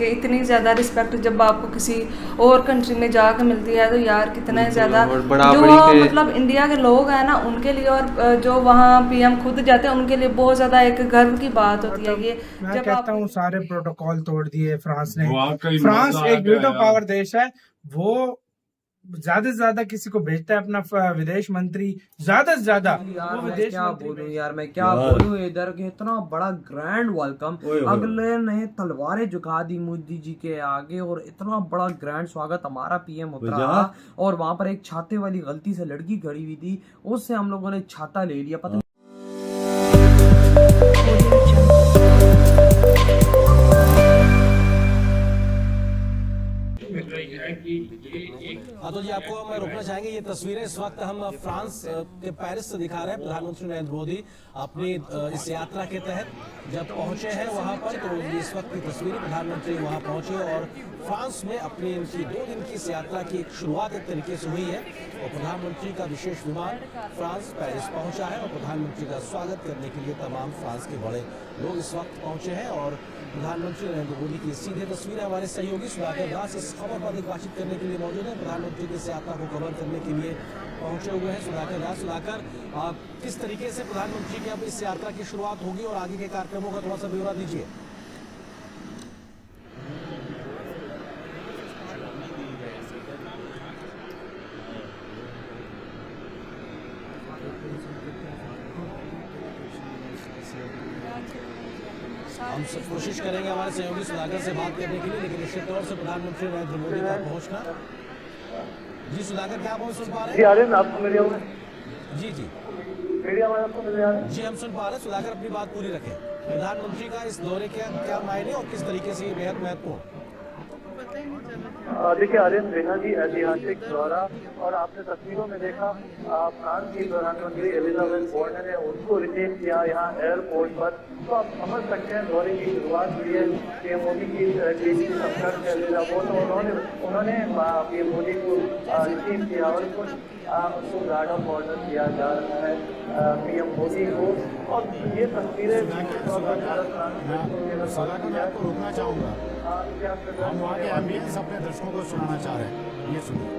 कि इतनी ज़्यादा रिस्पेक्ट जब आपको किसी और कंट्री में जाकर मिलती है तो यार कितना ज़्यादा जो मतलब इंडिया के लोग हैं ना उनके लिए और जो वहाँ पीएम खुद जाते हैं उनके लिए बहुत ज़्यादा एक गर्व की बात होती है ये। मैं कहता हूँ सारे प्रोटोकॉल तोड़ दिए फ्रांस ने। फ्रांस एक वीटो पावर देश है, वो ज्यादा से ज्यादा किसी को भेजता है अपना विदेश मंत्री, ज्यादा से ज्यादा वो विदेश मंत्री। यार मैं क्या बोलूं, इधर के इतना बड़ा ग्रैंड वेलकम, अगले ने तलवारें झुका दी मोदी जी के आगे और इतना बड़ा ग्रैंड स्वागत हमारा पीएम होता रहा। और वहां पर एक छाते वाली गलती से लड़की खड़ी हुई थी, उससे हम लोगों ने छाता ले लिया। पता हाँ तो जी आपको हम रोकना चाहेंगे, ये तस्वीरें इस वक्त हम फ्रांस के पेरिस से दिखा रहे हैं। प्रधानमंत्री नरेंद्र मोदी अपनी इस यात्रा के तहत जब पहुंचे हैं वहां पर, तो इस वक्त की तस्वीरें प्रधानमंत्री वहां पहुंचे और फ्रांस में अपनी इनकी 2 दिन की इस यात्रा की एक शुरुआत एक तरीके से हुई है। और प्रधानमंत्री का विशेष विमान फ्रांस पेरिस पहुंचा है और प्रधानमंत्री का स्वागत करने के लिए तमाम फ्रांस के बड़े लोग इस वक्त पहुंचे हैं। और प्रधानमंत्री नरेंद्र मोदी की सीधे तस्वीरें हमारे सहयोगी सुधाकर दास इस खबर पर अधिक बातचीत करने के लिए मौजूद है। प्रधानमंत्री की इस यात्रा को कवर करने के लिए पहुंचे हुए हैं सुधाकर दास। सुधाकर, किस तरीके से प्रधानमंत्री की अब इस यात्रा की शुरुआत होगी और आगे के कार्यक्रमों का थोड़ा सा ब्यौरा दीजिए। हम सब कोशिश करेंगे हमारे सहयोगी सुधाकर से बात करने के लिए, लेकिन निश्चित तौर से प्रधानमंत्री नरेंद्र मोदी का पहुंचना। जी सुधाकर, क्या आप सुन पा रहे हैं? जी आर्यन, आपको मेरी आवाज? जी जी मेरी आवाज आपको मिल रही है? जी हम सुन पा रहे हैं। सुधाकर अपनी बात पूरी रखें। प्रधानमंत्री का इस दौरे के क्या मायने और किस तरीके से ये बेहद महत्वपूर्ण? देखिए आर्यन, बेहद ही ऐतिहासिक दौरा, और आपने तस्वीरों में देखा फ्रांस की प्रधानमंत्री एलिजाबेथ बोर्न ने उनको रिसीव किया यहाँ एयरपोर्ट पर। तो आप समझ सकते हैं दौरे की शुरुआत हुई है पीएम मोदी की उन्होंने पीएम मोदी को रिसीव किया और उनको गार्ड ऑफ ऑर्डर किया जा रहा है पीएम मोदी को। और ये तस्वीरें मैं आपको रोकना चाहूँगा, हम वहाँ के एम्बियंस अपने दर्शकों को सुनाना चाह रहे हैं, ये सुनिए।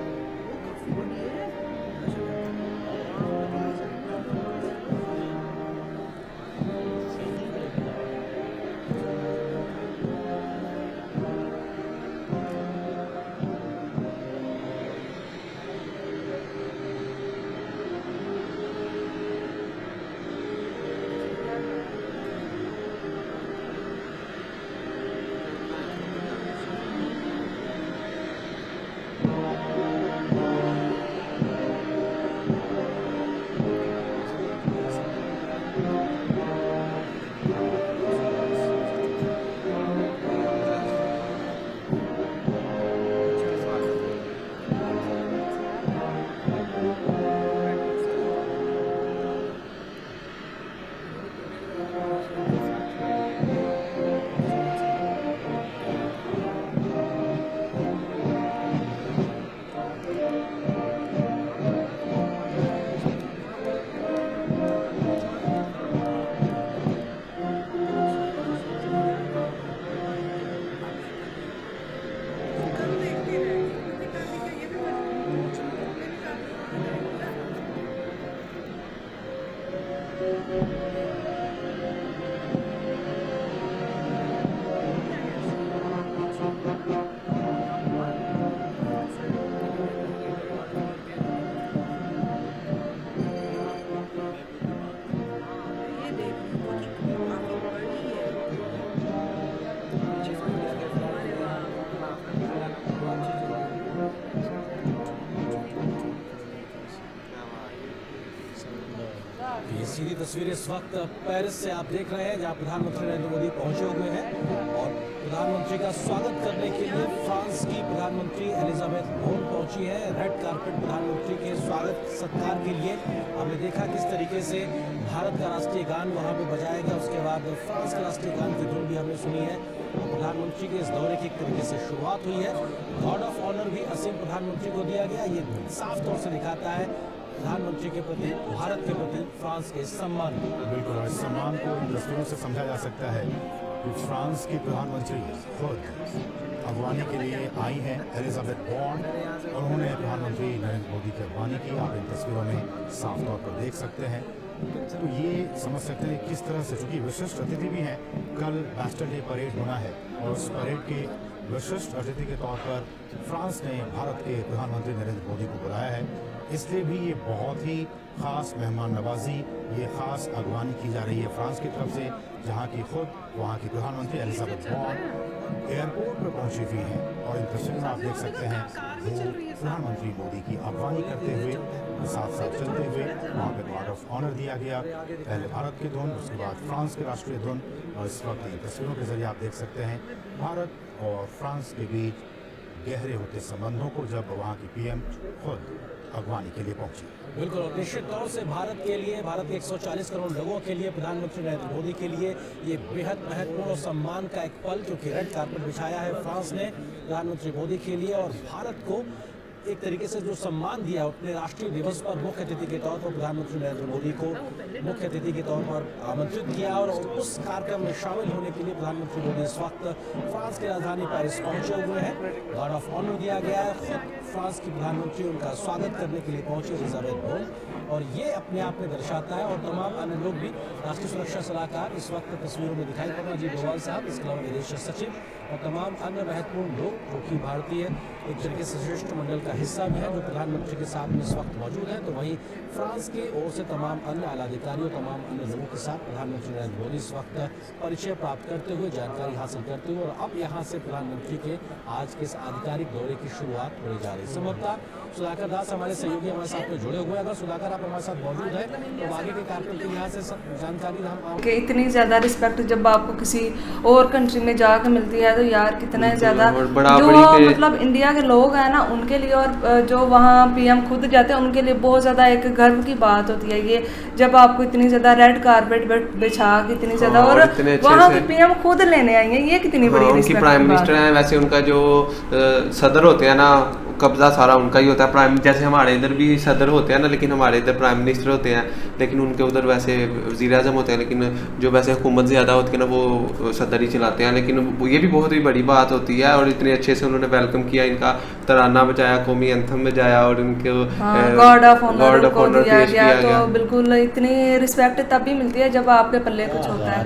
ये सीधी तस्वीर इस वक्त पेरिस से आप देख रहे हैं, जहां प्रधानमंत्री नरेंद्र मोदी पहुंचे हुए हैं और प्रधानमंत्री का स्वागत करने के लिए फ्रांस की प्रधानमंत्री एलिजाबेथ बोर्न पहुंची है। रेड कार्पेट प्रधानमंत्री के स्वागत सत्कार के लिए हमने देखा किस तरीके से भारत का राष्ट्रीय गान वहां पे बजाया गया, उसके बाद फ्रांस के राष्ट्रीय गान की धुन भी हमने सुनी है। प्रधानमंत्री के इस दौरे की एक तरीके से शुरुआत हुई है। गार्ड ऑफ ऑनर भी असम प्रधानमंत्री को दिया गया। ये साफ तौर से दिखाता है प्रधानमंत्री के प्रति, भारत के प्रति फ्रांस के सम्मान। बिल्कुल, इस सम्मान को इन तस्वीरों से समझा जा सकता है कि फ्रांस की प्रधानमंत्री खुद अगवानी के लिए आई हैं एलिजाबेथ बॉर्न और उन्होंने प्रधानमंत्री नरेंद्र मोदी की अगवानी की। आप इन तस्वीरों में साफ तौर पर देख सकते हैं। तो ये समझ सकते हैं किस तरह से, चूंकि विशिष्ट अतिथि भी हैं, कल बैस्टिल डे परेड होना है और उस परेड के विशिष्ट अतिथि के तौर पर फ्रांस ने भारत के प्रधानमंत्री नरेंद्र मोदी को बुलाया है। इसलिए भी ये बहुत ही खास मेहमान नवाजी, ये खास अगवानी की जा रही है फ्रांस की तरफ से, जहाँ की खुद वहाँ की प्रधानमंत्री एलिजाबेथ बॉर्न एयरपोर्ट पर पहुंची हुई हैं और इन तस्वीरों में आप देख सकते हैं वो प्रधानमंत्री मोदी की अगवानी करते हुए साथ साथ चलते हुए वहाँ पे गार्ड ऑफ ऑनर दिया गया। पहले भारत की धुन, उसके बाद फ्रांस की राष्ट्रीय धुन, और इस वक्त इन तस्वीरों के जरिए आप देख सकते हैं भारत और फ्रांस के बीच गहरे होते संबंधों को जब वहाँ की पीएम खुद अगवानी के लिए पहुंची। बिल्कुल, और निश्चित तौर से भारत के लिए, भारत के 140 करोड़ लोगों के लिए, प्रधानमंत्री नरेंद्र मोदी के लिए ये बेहद महत्वपूर्ण और सम्मान का एक पल, क्योंकि रेड कार्पेट बिछाया है फ्रांस ने प्रधानमंत्री मोदी के लिए और भारत को एक तरीके से जो सम्मान दिया अपने राष्ट्रीय दिवस पर मुख्य अतिथि के तौर पर प्रधानमंत्री नरेंद्र मोदी को मुख्य अतिथि के तौर पर आमंत्रित किया और उस कार्यक्रम में शामिल होने के लिए प्रधानमंत्री मोदी इस वक्त फ्रांस की राजधानी पेरिस पहुंचे हुए हैं। गार्ड ऑफ ऑनर दिया गया है, खुद फ्रांस की प्रधानमंत्री उनका स्वागत करने के लिए पहुंचे एलिजाबेथ बॉर्न, और ये अपने आप में दर्शाता है, और तमाम अन्य लोग भी, राष्ट्रीय सुरक्षा सलाहकार इस वक्त तस्वीरों में दिखाई पड़ रहे हैं, अजीत डोभाल साहब, इसके अलावा विदेश सचिव और तमाम अन्य महत्वपूर्ण लोग जो कि भारतीय एक तरीके से शिष्टमंडल का हिस्सा भी है जो प्रधानमंत्री के साथ में इस वक्त मौजूद है। तो वहीं फ्रांस के ओर से तमाम अन्य आला अधिकारियों, तमाम अन्य लोगों के साथ प्रधानमंत्री नरेंद्र मोदी इस वक्त परिचय प्राप्त करते हुए, जानकारी हासिल करते हुए, और अब यहाँ से प्रधानमंत्री के आज के इस आधिकारिक दौरे की शुरुआत होने जा रही है। संभवतः सुधाकर दास हमारे सहयोगी हमारे साथ में जुड़े हुए हैं। अगर सुधाकर आप हमारे साथ मौजूद है तो आगे के कार्यक्रम की यहाँ से जानकारी हम कि इतनी ज़्यादा रिस्पेक्ट जब आपको किसी और कंट्री में जाकर मिलती है तो यार कितना ज़्यादा जो मतलब इंडिया के लोग हैं ना उनके लिए, और जो वहाँ पीएम खुद जाते हैं उनके लिए बहुत ज़्यादा एक गर्व की बात होती है ये, जब आपको इतनी ज़्यादा रेड कारपेट बिछा के इतनी ज़्यादा, और वहाँ के पीएम खुद लेने आई है, ये कितनी बड़ी उनकी प्राइम मिनिस्टर है। वैसे उनका जो सदर होते हैं ना, कब्जा सारा उनका ही होता है। प्राइम, जैसे हमारे इधर भी सदर होते हैं ना, लेकिन हमारे इधर प्राइम मिनिस्टर होते हैं, लेकिन उनके उधर वैसे वज़ीर आज़म होते हैं, लेकिन जो वैसे हुकूमत ज़्यादा होती है ना वो सदर ही चलाते हैं। लेकिन ये भी बहुत ही बड़ी बात होती है, और इतने अच्छे से उन्होंने वेलकम किया, इनका तराना बजाया, कौमी एंथम बजाया, और इनके गार्ड ऑफ ऑनर दिया गया। तो बिल्कुल इतनी रिस्पेक्ट तब भी मिलती है जब आपके पल्ले कुछ होता है।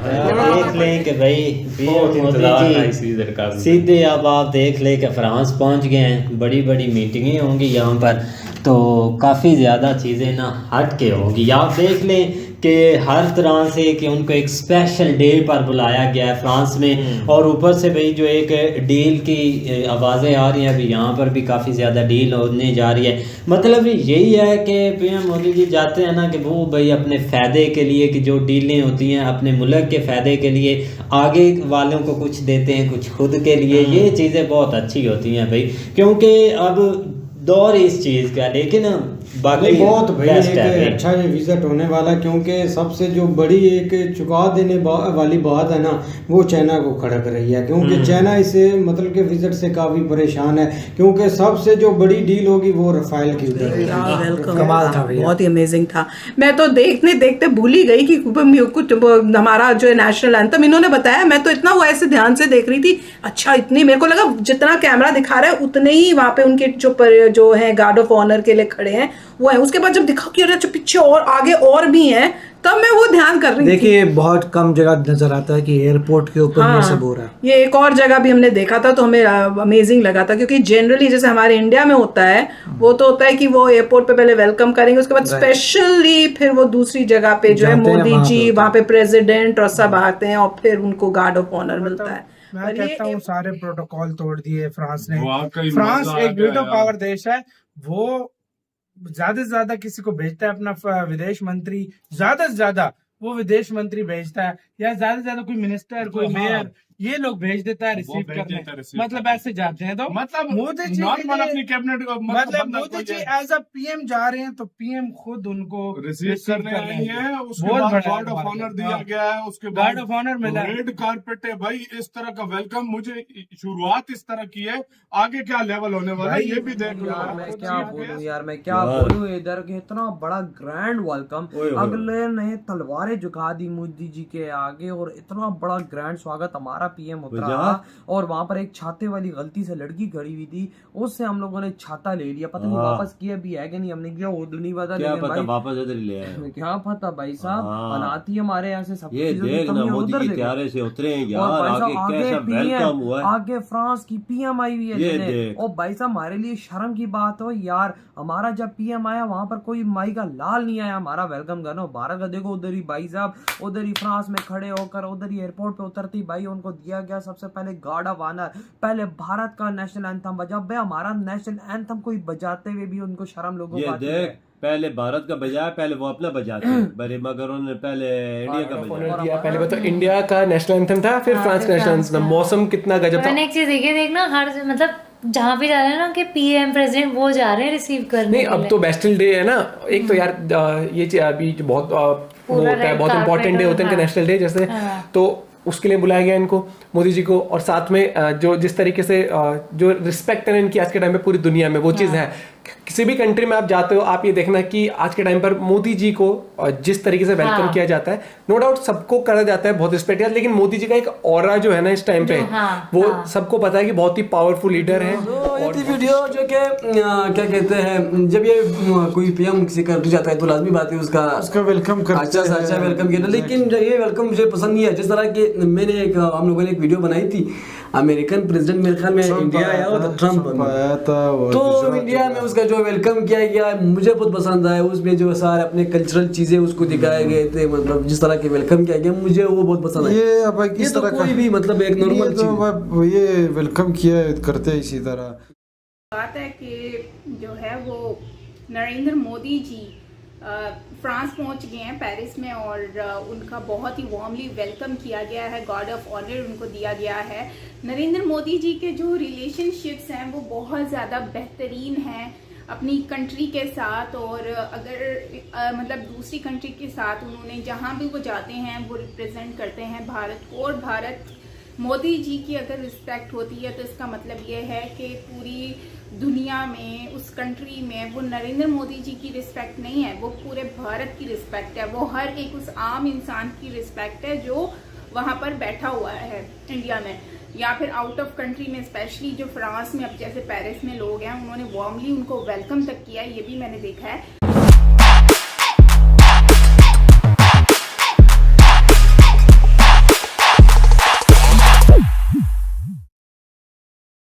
देख लें कि भाई मोदी जी सीधे अब आप देख लें कि फ्रांस पहुंच गए हैं, बड़ी बड़ी मीटिंगें होंगी यहाँ पर, तो काफ़ी ज़्यादा चीज़ें ना हट के होंगी। आप देख लें कि हर तरह से कि उनको एक स्पेशल डे पर बुलाया गया है फ्रांस में, और ऊपर से भाई जो एक डील की आवाज़ें आ रही हैं, अभी यहाँ पर भी काफ़ी ज़्यादा डील होने जा रही है। मतलब यही है कि पीएम मोदी जी जाते हैं ना कि वो भाई अपने फ़ायदे के लिए, कि जो डीलें होती हैं अपने मुल्क के फ़ायदे के लिए, आगे वालों को कुछ देते हैं कुछ खुद के लिए, ये चीज़ें बहुत अच्छी होती हैं भाई, क्योंकि अब दौर इस चीज़ का। लेकिन बाकी बहुत भाई एक अच्छा ये विजिट होने वाला, क्योंकि सबसे जो बड़ी एक चुका देने वाली बात है ना, वो चाइना को खड़क रही है, क्योंकि चाइना इसे मतलब के विजिट से काफ़ी परेशान है, क्योंकि सबसे जो बड़ी डील होगी वो रफाइल की उधर। कमाल था, बहुत ही अमेजिंग था। मैं तो देखते देखते भूल ही गई कि कुछ हमारा जो है नेशनल एंथम इन्होंने बताया, मैं तो इतना वो ऐसे ध्यान से देख रही थी, अच्छा इतनी मेरे को लगा जितना कैमरा दिखा रहा है उतने ही वहाँ पे उनके जो है गार्ड ऑफ ऑनर के लिए खड़े हैं वो है। उसके बाद जब दिखा कि अरे पीछे और आगे और भी हैं, तब मैं वो ध्यान कर रही थी। देखिए बहुत कम जगह नजर आता है कि एयरपोर्ट के ऊपर ये सब हो रहा है। ये एक और जगह भी हमने देखा था तो हमें अमेजिंग लगा था, क्योंकि जनरली जैसे हमारे इंडिया में होता है वो तो होता है कि वो एयरपोर्ट पे पहले वेलकम करेंगे, उसके बाद स्पेशली फिर वो दूसरी जगह पे जो है मोदी जी वहाँ पे प्रेसिडेंट और सब आते हैं और फिर उनको गार्ड ऑफ ऑनर मिलता है। मैं कहता हूँ सारे प्रोटोकॉल तोड़ दिए फ्रांस ने। फ्रांस एक ब्यूटो पावर देश है, वो ज्यादा से ज्यादा किसी को भेजता है अपना विदेश मंत्री, ज्यादा से ज्यादा वो विदेश मंत्री भेजता है, या ज्यादा से ज्यादा कोई मिनिस्टर कोई मेयर ये लोग भेज देता है रिसीव करने, मतलब ऐसे जाते हैं। तो मतलब मोदी जी अपनी कैबिनेट मतलब Modi ji as a PM जा रहे हैं तो पीएम खुद उनको रिसीव करने आई है। उसके बाद गार्ड ऑफ ऑनर दिया गया है, उसके बाद गार्ड ऑफ ऑनर मिला, रेड कारपेट है भाई, इस तरह का वेलकम। मुझे शुरुआत इस तरह की है, आगे क्या लेवल होने वाला है ये भी देख लो। मैं क्या बोलूं इधर के इतना बड़ा ग्रैंड वेलकम, अगले ने तलवारें झुका दी मोदी जी के आगे, और इतना बड़ा ग्रैंड स्वागत हमारा हमारा पीएम उतरा और वहां पर एक छाते वाली गलती से लड़की खड़ी हुई थी, उससे हम लोगों ने छाता ले लिया, पता नहीं वापस किया भी है कि नहीं, हमने किया उर्दू नहीं पता, क्या पता वापस इधर ले आए, क्या पता भाई साहब। अनाती हमारे यहाँ से सब ये देखना मोदी की तैयारी से उतरे हैं यार, आगे कैसा वेलकम हुआ है, आगे फ्रांस की पीएम आई हुई है। और भाई साहब हमारे लिए शर्म की बात हो यार, हमारा जब पीएम आया वहां पर कोई माई का लाल नहीं आया हमारा वेलकम करना। भारत का देखो उधर ही भाई साहब, उधर ही फ्रांस में खड़े होकर उधर ही एयरपोर्ट पे उतरती भाई उनको दिया गया सबसे पहले गार्ड ऑफ ऑनर, पहले भारत का नेशनल एंथम बजा। भाई हमारा नेशनल एंथम कोई बजाते हुए भी उनको शर्म लोगों को आती है। पहले भारत का बजाया, पहले वो अपना बजाते हैं बड़े, मगर उन्होंने पहले इंडिया का बजाया। पहले तो इंडिया का नेशनल एंथम था, फिर फ्रांस का नेशनल एंथम। मौसम कितना गजब था। मैंने एक चीज देखी, देखना हर मतलब जहाँ भी जा रहे हैं ना कि पीएम प्रेसिडेंट वो जा रहे हैं रिसीव करने। नहीं अब तो बेस्टिल डे है ना, एक तो यार ये अभी जो बहुत होता है, बहुत इंपॉर्टेंट डे होते हैं नेशनल डे जैसे, तो उसके लिए बुलाया गया इनको, मोदी जी को। और साथ में जो जिस तरीके से जो रिस्पेक्ट है इनकी आज के टाइम पे पूरी दुनिया में, वो चीज़ है। किसी भी कंट्री में आप जाते हो, आप ये देखना कि आज के टाइम पर मोदी जी को जिस तरीके से वेलकम किया जाता है, नो डाउट सबको करा जाता है बहुत रिस्पेक्ट है, लेकिन मोदी जी का एक ऑरा जो है ना इस टाइम पे, वो सबको पता है कि बहुत ही पावरफुल लीडर है। वीडियो जो कि क्या कहते हैं, जब ये कोई पीएम किसी कंट्री जाता है तो लाजमी बात है उसका वेलकम करना, अच्छा वेलकम किया। लेकिन ये वेलकम मुझे पसंद नहीं है। जिस तरह की मैंने हम लोगों ने एक वीडियो बनाई थी, अमेरिकन प्रेसिडेंट मेरे ख्याल में इंडिया आया था, ट्रम्प आया था, तो इंडिया में उसका जो वेलकम किया गया मुझे बहुत पसंद आया। उसमें जो सारे अपने कल्चरल चीजें उसको दिखाए गए थे, मतलब जिस तरह के वेलकम किया गया मुझे वो बहुत पसंद आया। ये अब किस तरह कोई भी मतलब एक नॉर्मल चीज, ये वेलकम किया करते हैं इसी तरह। बात है कि जो है वो नरेंद्र मोदी जी फ्रांस पहुंच गए हैं पेरिस में, और उनका बहुत ही वार्मली वेलकम किया गया है, गार्ड ऑफ ऑनर उनको दिया गया है। नरेंद्र मोदी जी के जो रिलेशनशिप्स हैं वो बहुत ज़्यादा बेहतरीन हैं अपनी कंट्री के साथ, और अगर मतलब दूसरी कंट्री के साथ उन्होंने जहाँ भी वो जाते हैं वो रिप्रेजेंट करते हैं भारत को, और भारत मोदी जी की अगर रिस्पेक्ट होती है तो इसका मतलब ये है कि पूरी दुनिया में उस कंट्री में वो नरेंद्र मोदी जी की रिस्पेक्ट नहीं है, वो पूरे भारत की रिस्पेक्ट है, वो हर एक उस आम इंसान की रिस्पेक्ट है जो वहाँ पर बैठा हुआ है इंडिया में या फिर आउट ऑफ कंट्री में। स्पेशली जो फ्रांस में अब जैसे पेरिस में लोग हैं, उन्होंने वार्मली उनको वेलकम तक किया, ये भी मैंने देखा है।